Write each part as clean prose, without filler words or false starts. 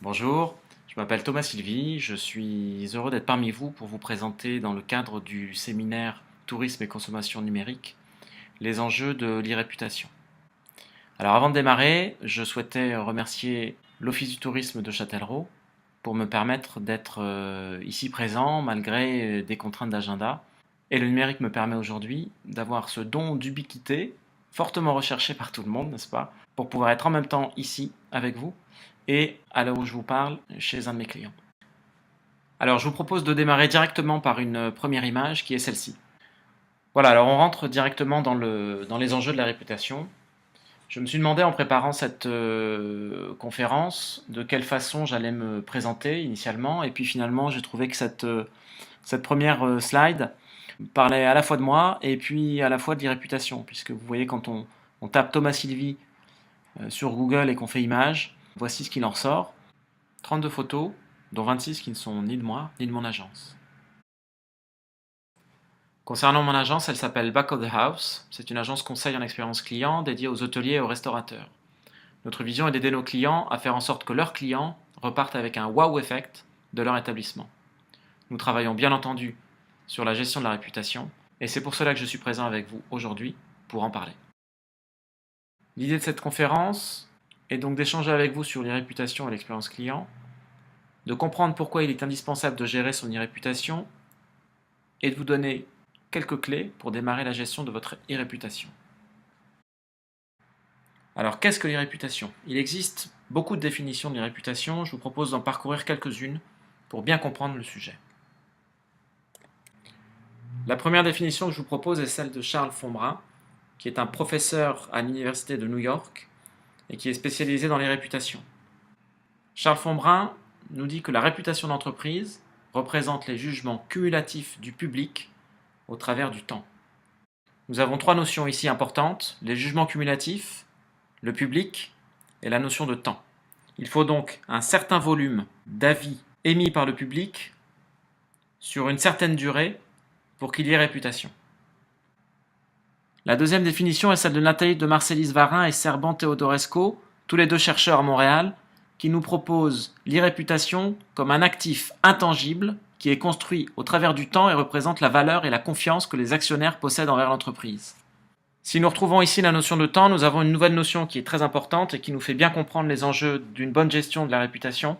Bonjour, je m'appelle Thomas Sylvie, je suis heureux d'être parmi vous pour vous présenter dans le cadre du séminaire Tourisme et consommation numérique les enjeux de l'e-réputation. Alors avant de démarrer, je souhaitais remercier l'Office du tourisme de Châtellerault pour me permettre d'être ici présent malgré des contraintes d'agenda. Et le numérique me permet aujourd'hui d'avoir ce don d'ubiquité fortement recherché par tout le monde, n'est-ce pas, pour pouvoir être en même temps ici avec vous et à l'heure où je vous parle chez un de mes clients. Alors je vous propose de démarrer directement par une première image qui est celle-ci. Voilà, alors on rentre directement dans les enjeux de la réputation. Je me suis demandé en préparant cette conférence de quelle façon j'allais me présenter initialement, et puis finalement j'ai trouvé que cette première slide parlait à la fois de moi et puis à la fois de l'e-réputation, puisque vous voyez quand on tape Thomas Sylvie sur Google et qu'on fait image, voici ce qu'il en ressort. 32 photos, dont 26 qui ne sont ni de moi ni de mon agence. Concernant mon agence, elle s'appelle Back of the House. C'est une agence conseil en expérience client dédiée aux hôteliers et aux restaurateurs. Notre vision est d'aider nos clients à faire en sorte que leurs clients repartent avec un wow effect de leur établissement. Nous travaillons bien entendu sur la gestion de la réputation, et c'est pour cela que je suis présent avec vous aujourd'hui pour en parler. L'idée de cette conférence est donc d'échanger avec vous sur l'e-réputation et l'expérience client, de comprendre pourquoi il est indispensable de gérer son e-réputation et de vous donner quelques clés pour démarrer la gestion de votre e-réputation. Alors, qu'est-ce que l'e-réputation ? Il existe beaucoup de définitions de l'e-réputation, je vous propose d'en parcourir quelques-unes pour bien comprendre le sujet. La première définition que je vous propose est celle de Charles Fonbrun, qui est un professeur à l'Université de New York et qui est spécialisé dans les réputations. Charles Fonbrun nous dit que la réputation d'entreprise représente les jugements cumulatifs du public au travers du temps. Nous avons trois notions ici importantes, les jugements cumulatifs, le public et la notion de temps. Il faut donc un certain volume d'avis émis par le public sur une certaine durée pour qu'il y ait réputation. La deuxième définition est celle de Nathalie de Marcellis Varin et Serban Teodorescu, tous les deux chercheurs à Montréal, qui nous proposent l'e-réputation comme un actif intangible qui est construit au travers du temps et représente la valeur et la confiance que les actionnaires possèdent envers l'entreprise. Si nous retrouvons ici la notion de temps, nous avons une nouvelle notion qui est très importante et qui nous fait bien comprendre les enjeux d'une bonne gestion de la réputation,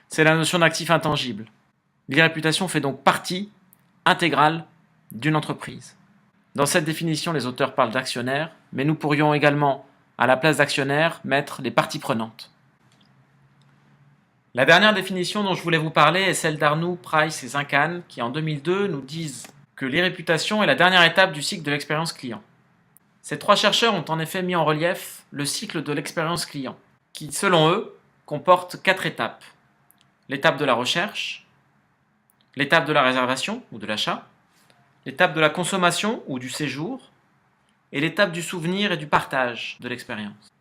c'est la notion d'actif intangible. L'e-réputation fait donc partie intégrale d'une entreprise. Dans cette définition, les auteurs parlent d'actionnaires, mais nous pourrions également, à la place d'actionnaires, mettre les parties prenantes. La dernière définition dont je voulais vous parler est celle d'Arnoux, Price et Zincan, qui en 2002 nous disent que l'e-réputation est la dernière étape du cycle de l'expérience client. Ces trois chercheurs ont en effet mis en relief le cycle de l'expérience client, qui, selon eux, comporte 4 étapes. L'étape de la recherche, l'étape de la réservation ou de l'achat, l'étape de la consommation ou du séjour, et l'étape du souvenir et du partage de l'expérience.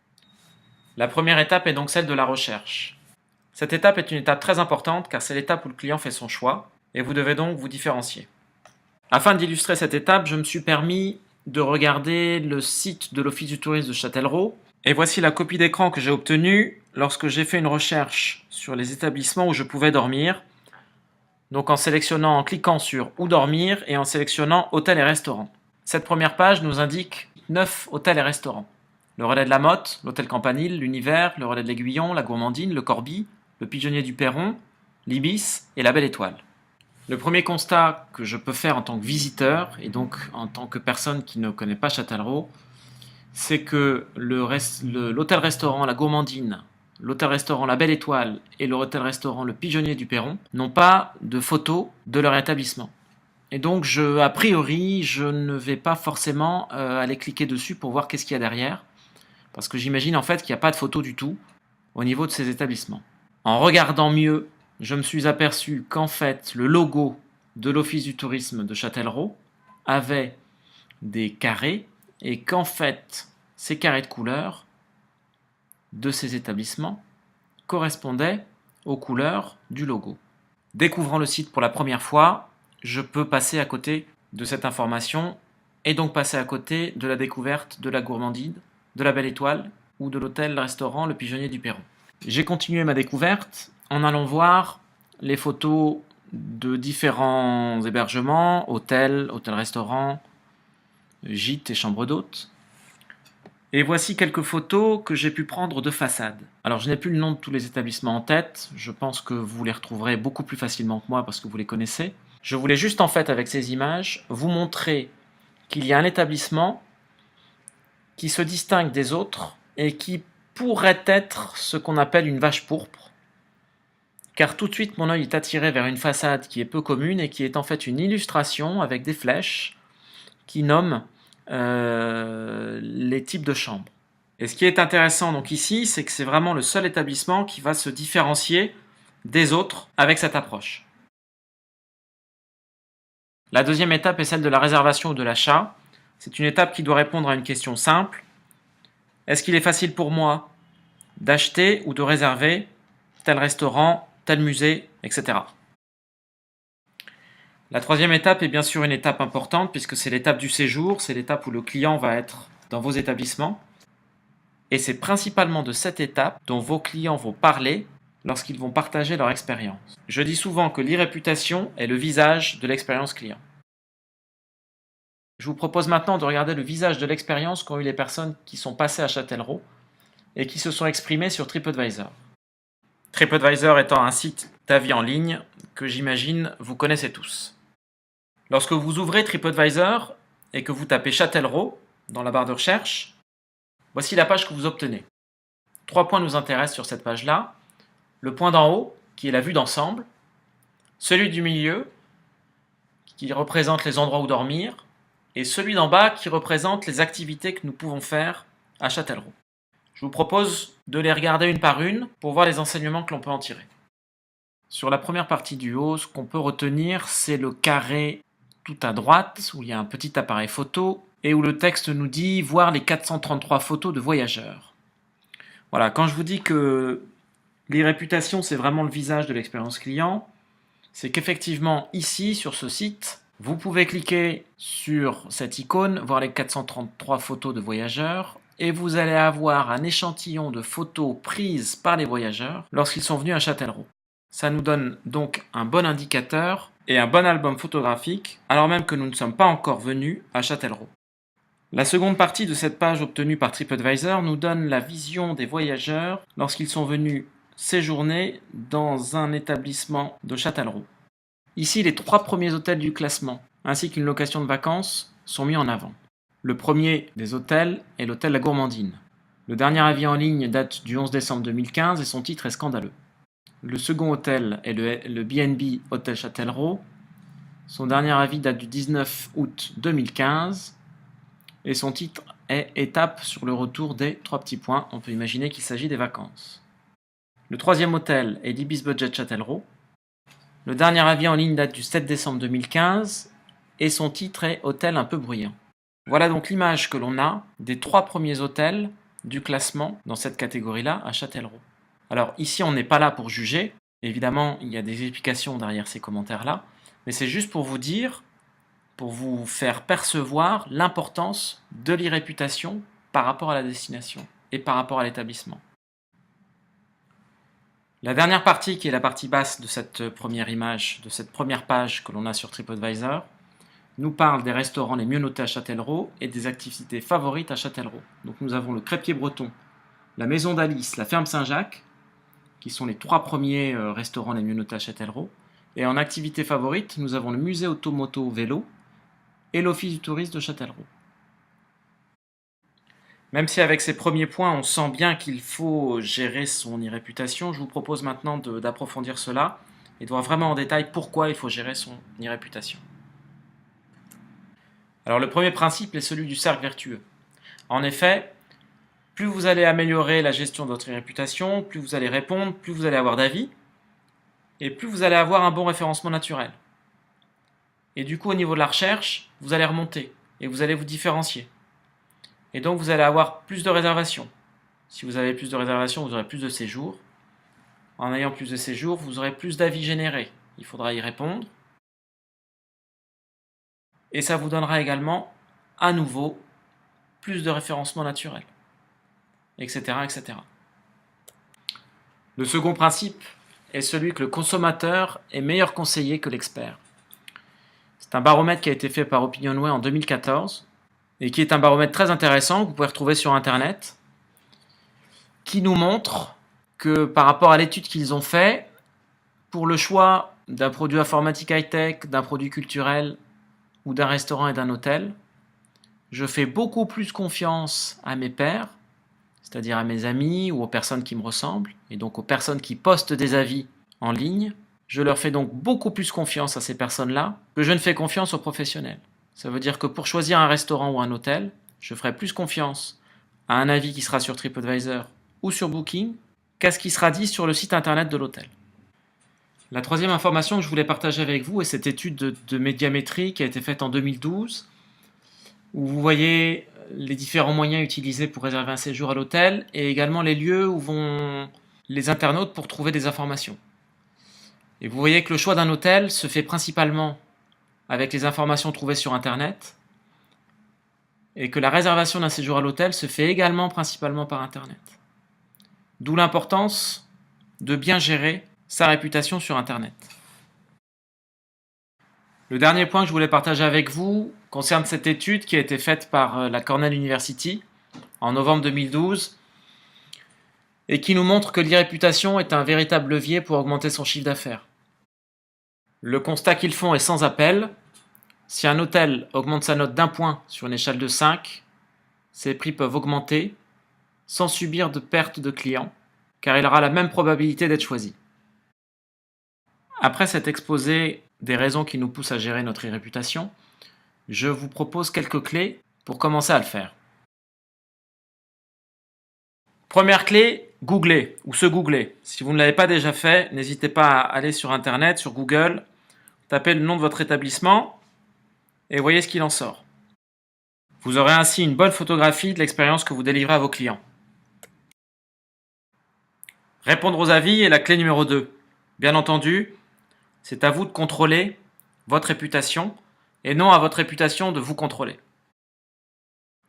La première étape est donc celle de la recherche. Cette étape est une étape très importante car c'est l'étape où le client fait son choix et vous devez donc vous différencier. Afin d'illustrer cette étape, je me suis permis de regarder le site de l'Office du tourisme de Châtellerault et voici la copie d'écran que j'ai obtenue lorsque j'ai fait une recherche sur les établissements où je pouvais dormir. Donc en cliquant sur où dormir et en sélectionnant hôtel et restaurant. Cette première page nous indique 9 hôtels et restaurants. Le Relais de la Motte, l'Hôtel Campanile, l'Univers, le Relais de l'Aiguillon, la Gourmandine, le Corby, le Pigeonnier du Perron, l'Ibis et la Belle Étoile. Le premier constat que je peux faire en tant que visiteur et donc en tant que personne qui ne connaît pas Châtellerault, c'est que l'hôtel-restaurant La Gourmandine, l'hôtel-restaurant La Belle Étoile et l'hôtel-restaurant Le Pigeonnier du Perron n'ont pas de photos de leur établissement. Et donc, a priori, je ne vais pas forcément aller cliquer dessus pour voir qu'est-ce qu'il y a derrière, parce que j'imagine en fait qu'il n'y a pas de photos du tout au niveau de ces établissements. En regardant mieux, je me suis aperçu qu'en fait, le logo de l'Office du tourisme de Châtellerault avait des carrés, et qu'en fait, ces carrés de couleurs de ces établissements correspondaient aux couleurs du logo. Découvrant le site pour la première fois, je peux passer à côté de cette information et donc passer à côté de la découverte de la Gourmandine, de la Belle Étoile ou de l'hôtel-restaurant Le Pigeonnier du Perron. J'ai continué ma découverte en allant voir les photos de différents hébergements, hôtels, hôtels-restaurants, gîtes et chambres d'hôtes. Et voici quelques photos que j'ai pu prendre de façade. Alors je n'ai plus le nom de tous les établissements en tête, je pense que vous les retrouverez beaucoup plus facilement que moi parce que vous les connaissez. Je voulais juste en fait avec ces images vous montrer qu'il y a un établissement qui se distingue des autres et qui pourrait être ce qu'on appelle une vache pourpre. Car tout de suite mon œil est attiré vers une façade qui est peu commune et qui est en fait une illustration avec des flèches qui nomment les types de chambres. Et ce qui est intéressant donc ici, c'est que c'est vraiment le seul établissement qui va se différencier des autres avec cette approche. La deuxième étape est celle de la réservation ou de l'achat. C'est une étape qui doit répondre à une question simple. Est-ce qu'il est facile pour moi d'acheter ou de réserver tel restaurant, tel musée, etc. La troisième étape est bien sûr une étape importante puisque c'est l'étape du séjour, c'est l'étape où le client va être dans vos établissements. Et c'est principalement de cette étape dont vos clients vont parler lorsqu'ils vont partager leur expérience. Je dis souvent que l'e-réputation est le visage de l'expérience client. Je vous propose maintenant de regarder le visage de l'expérience qu'ont eu les personnes qui sont passées à Châtellerault et qui se sont exprimées sur TripAdvisor. TripAdvisor étant un site d'avis en ligne que j'imagine vous connaissez tous. Lorsque vous ouvrez TripAdvisor et que vous tapez Châtellerault dans la barre de recherche, voici la page que vous obtenez. 3 points nous intéressent sur cette page-là. Le point d'en haut, qui est la vue d'ensemble. Celui du milieu, qui représente les endroits où dormir. Et celui d'en bas, qui représente les activités que nous pouvons faire à Châtellerault. Je vous propose de les regarder une par une pour voir les enseignements que l'on peut en tirer. Sur la première partie du haut, ce qu'on peut retenir, c'est le carré tout à droite, où il y a un petit appareil photo, et où le texte nous dit « Voir les 433 photos de voyageurs ». Voilà, quand je vous dis que l'e-réputation, c'est vraiment le visage de l'expérience client, c'est qu'effectivement, ici, sur ce site, vous pouvez cliquer sur cette icône, voir les 433 photos de voyageurs, et vous allez avoir un échantillon de photos prises par les voyageurs lorsqu'ils sont venus à Châtellerault. Ça nous donne donc un bon indicateur et un bon album photographique, alors même que nous ne sommes pas encore venus à Châtellerault. La seconde partie de cette page obtenue par TripAdvisor nous donne la vision des voyageurs lorsqu'ils sont venus séjourner dans un établissement de Châtellerault. Ici, les 3 premiers hôtels du classement, ainsi qu'une location de vacances, sont mis en avant. Le premier des hôtels est l'hôtel La Gourmandine. Le dernier avis en ligne date du 11 décembre 2015 et son titre est scandaleux. Le second hôtel est le B&B Hôtel Châtellerault. Son dernier avis date du 19 août 2015 et son titre est Étape sur le retour des 3 petits points. On peut imaginer qu'il s'agit des vacances. Le troisième hôtel est l'Ibis Budget Châtellerault. Le dernier avis en ligne date du 7 décembre 2015 et son titre est Hôtel un peu bruyant. Voilà donc l'image que l'on a des 3 premiers hôtels du classement dans cette catégorie-là à Châtellerault. Alors ici, on n'est pas là pour juger. Évidemment, il y a des explications derrière ces commentaires-là. Mais c'est juste pour vous dire, pour vous faire percevoir l'importance de l'e-réputation par rapport à la destination et par rapport à l'établissement. La dernière partie, qui est la partie basse de cette première image, de cette première page que l'on a sur TripAdvisor, nous parle des restaurants les mieux notés à Châtellerault et des activités favorites à Châtellerault. Donc nous avons le Crêpier Breton, la Maison d'Alice, la Ferme Saint-Jacques, qui sont les 3 premiers restaurants les mieux notés à Châtellerault. Et en activité favorite, nous avons le musée Automoto Vélo et l'Office du tourisme de Châtellerault. Même si avec ces premiers points, on sent bien qu'il faut gérer son e-réputation, je vous propose maintenant d'approfondir cela et de voir vraiment en détail pourquoi il faut gérer son e-réputation. Alors le premier principe est celui du cercle vertueux. En effet, plus vous allez améliorer la gestion de votre réputation, plus vous allez répondre, plus vous allez avoir d'avis, et plus vous allez avoir un bon référencement naturel. Et du coup, au niveau de la recherche, vous allez remonter, et vous allez vous différencier. Et donc, vous allez avoir plus de réservations. Si vous avez plus de réservations, vous aurez plus de séjours. En ayant plus de séjours, vous aurez plus d'avis générés. Il faudra y répondre. Et ça vous donnera également, à nouveau, plus de référencement naturel. Etc., etc. Le second principe est celui que le consommateur est meilleur conseiller que l'expert. C'est un baromètre qui a été fait par OpinionWay en 2014 et qui est un baromètre très intéressant que vous pouvez retrouver sur Internet, qui nous montre que par rapport à l'étude qu'ils ont fait, pour le choix d'un produit informatique high-tech, d'un produit culturel ou d'un restaurant et d'un hôtel, je fais beaucoup plus confiance à mes pairs, c'est-à-dire à mes amis ou aux personnes qui me ressemblent, et donc aux personnes qui postent des avis en ligne. Je leur fais donc beaucoup plus confiance à ces personnes-là que je ne fais confiance aux professionnels. Ça veut dire que pour choisir un restaurant ou un hôtel, je ferai plus confiance à un avis qui sera sur TripAdvisor ou sur Booking qu'à ce qui sera dit sur le site internet de l'hôtel. La troisième information que je voulais partager avec vous est cette étude de médiamétrie qui a été faite en 2012, où vous voyez les différents moyens utilisés pour réserver un séjour à l'hôtel et également les lieux où vont les internautes pour trouver des informations. Et vous voyez que le choix d'un hôtel se fait principalement avec les informations trouvées sur Internet et que la réservation d'un séjour à l'hôtel se fait également principalement par Internet. D'où l'importance de bien gérer sa réputation sur Internet. Le dernier point que je voulais partager avec vous concerne cette étude qui a été faite par la Cornell University en novembre 2012 et qui nous montre que l'e-réputation est un véritable levier pour augmenter son chiffre d'affaires. Le constat qu'ils font est sans appel. Si un hôtel augmente sa note d'1 point sur une échelle de 5, ses prix peuvent augmenter sans subir de perte de clients, car il aura la même probabilité d'être choisi. Après cet exposé des raisons qui nous poussent à gérer notre e-réputation, je vous propose quelques clés pour commencer à le faire. Première clé, googler ou se googler. Si vous ne l'avez pas déjà fait, n'hésitez pas à aller sur Internet, sur Google, tapez le nom de votre établissement et voyez ce qu'il en sort. Vous aurez ainsi une bonne photographie de l'expérience que vous délivrez à vos clients. Répondre aux avis est la clé numéro 2. Bien entendu, c'est à vous de contrôler votre réputation et non à votre réputation de vous contrôler.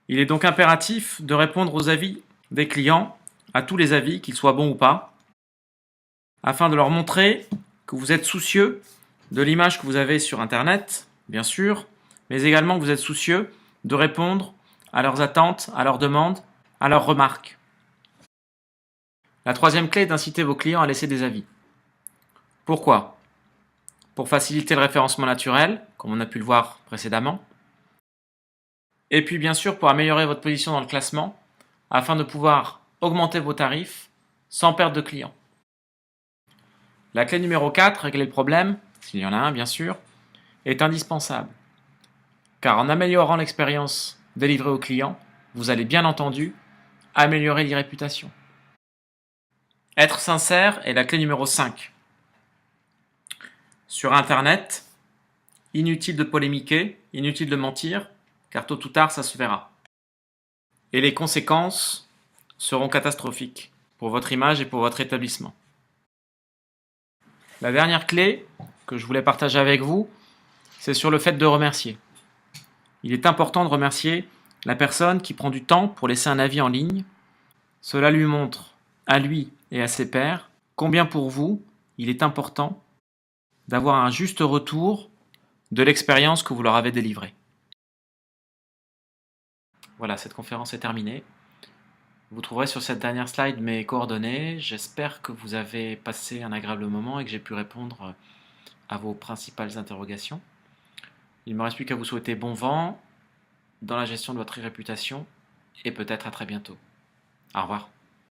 Il est donc impératif de répondre aux avis des clients, à tous les avis, qu'ils soient bons ou pas, afin de leur montrer que vous êtes soucieux de l'image que vous avez sur Internet, bien sûr, mais également que vous êtes soucieux de répondre à leurs attentes, à leurs demandes, à leurs remarques. La troisième clé est d'inciter vos clients à laisser des avis. Pourquoi ? Pour faciliter le référencement naturel, comme on a pu le voir précédemment, et puis bien sûr pour améliorer votre position dans le classement, afin de pouvoir augmenter vos tarifs sans perdre de clients. La clé numéro 4, régler le problème, s'il y en a un bien sûr, est indispensable. Car en améliorant l'expérience délivrée aux clients, vous allez bien entendu améliorer l'e-réputation. Être sincère est la clé numéro 5. Sur Internet, inutile de polémiquer, inutile de mentir, car tôt ou tard ça se verra. Et les conséquences seront catastrophiques pour votre image et pour votre établissement. La dernière clé que je voulais partager avec vous, c'est sur le fait de remercier. Il est important de remercier la personne qui prend du temps pour laisser un avis en ligne. Cela lui montre, à lui et à ses pairs, combien pour vous, il est important d'avoir un juste retour de l'expérience que vous leur avez délivrée. Voilà, cette conférence est terminée. Vous trouverez sur cette dernière slide mes coordonnées. J'espère que vous avez passé un agréable moment et que j'ai pu répondre à vos principales interrogations. Il ne me reste plus qu'à vous souhaiter bon vent dans la gestion de votre réputation et peut-être à très bientôt. Au revoir.